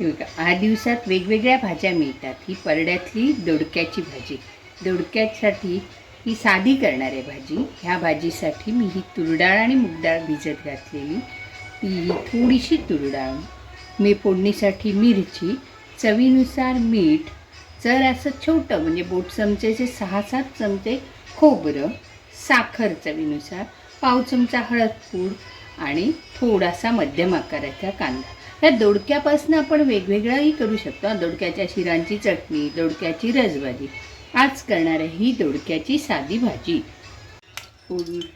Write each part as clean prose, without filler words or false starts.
हे बघा, 8 दिवसात वेगवेगळ्या भाज्या मिळतात. ही परड्यातली दोडक्याची भाजी. दोडक्यासाठी ही साधी करणार आहे भाजी. ह्या भाजीसाठी मी ही तुरडाळ आणि मूगडाळ भिजत घातलेली. ती थोडीशी तुरडाळ, मी फोडणीसाठी मिरची, चवीनुसार मीठ, जर असं छोटं म्हणजे बोट चमचेचे 6-7 चमचे खोबरं, साखर चवीनुसार, पाव चमचा हळदपूड आणि थोडासा मध्यम आकाराचा कांदा. या दोडक्यापासून आपण वेगवेगळंही करू शकतो. दोडक्याच्या शिरांची चटणी, दोडक्याची रसभाजी. आज करणार आहे ही दोडक्याची साधी भाजी.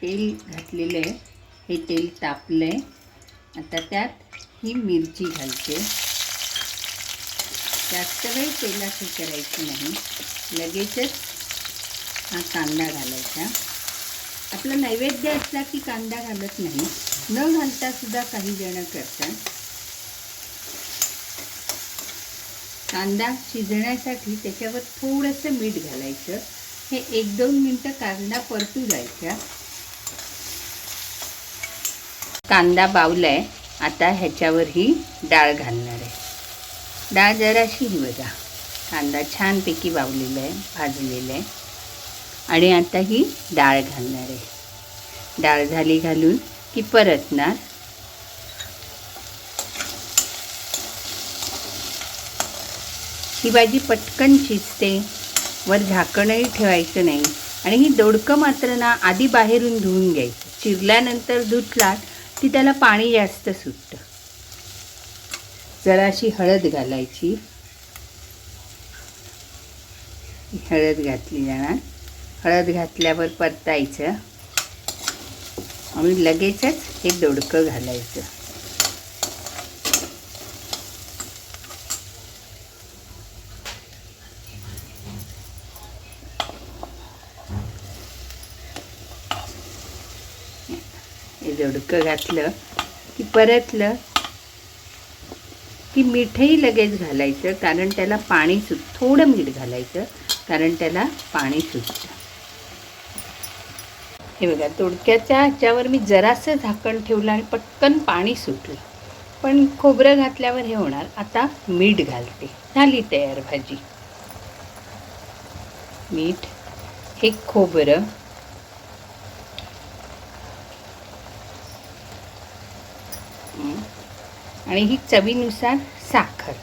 तेल घातलेलं आहे. हे तेल तापलं आहे. आता त्यात ही मिरची घालते. जास्त वेळ तेलात हे करायची नाही. लगेचच हा कांदा घालायचा. आपला नैवेद्य असला की कांदा घालत नाही, न घालता सुद्धा काही जण करतात. कांदा शिजण्यासाठी त्याच्यावर थोडंसं मीठ घालायचं. हे 1-2 मिनटं कांदा परतू जायचा. कांदा बावला आहे. आता ह्याच्यावर ही डाळ घालणार आहे. डाळ जराशी ही बघा, कांदा छानपैकी बावलेला आहे, भाजलेला आहे. आणि आता ही डाळ घालणार आहे. डाळ झाली घालून की परतणार. ही भाजी पटकन शिजते. वर झाकणही ठेवायचं नाही. आणि ही दोडकं मात्र ना आधी बाहेरून धुवून घ्यायचं. चिरल्यानंतर धुतलात की त्याला पाणी जास्त सुटतं. जराशी हळद घालायची. हळद घातली जाणार. हळद घातल्यावर परतायचं आणि लगेचच हे दोडकं घालायचं. हे दोडकं घातलं की परतलं की मीठही लगेच घालायचं, कारण त्याला पाणी थोडं मीठ घालायचं, कारण त्याला पाणी सुटतं. हे बघा, दोडक्याच्या ह्याच्यावर मी जरासं झाकण ठेवलं आणि पटकन पाणी सुटलं. पण खोबरं घातल्यावर हे होणार. आता मीठ घालते. झाली तयार भाजी. मीठ, हे खोबरं, आणि ही चवीनुसार साखर.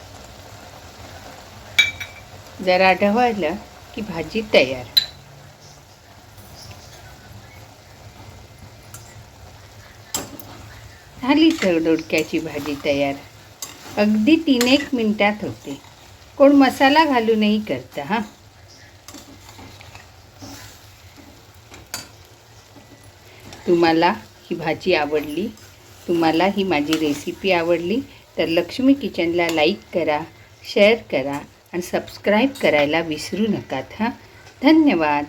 जरा ढवळलं की भाजी तयार. झाली दोडक्याची भाजी तयार. अगदी 3-1 मिनिटात होते. कोण मसाला घालूनही करतं. हां, तुम्हाला ही भाजी आवडली, तुम्हाला ही माझी रेसिपी आवडली तर लक्ष्मी किचनला लाईक करा, शेअर करा आणि सबस्क्राईब करायला विसरू नका. हां, धन्यवाद.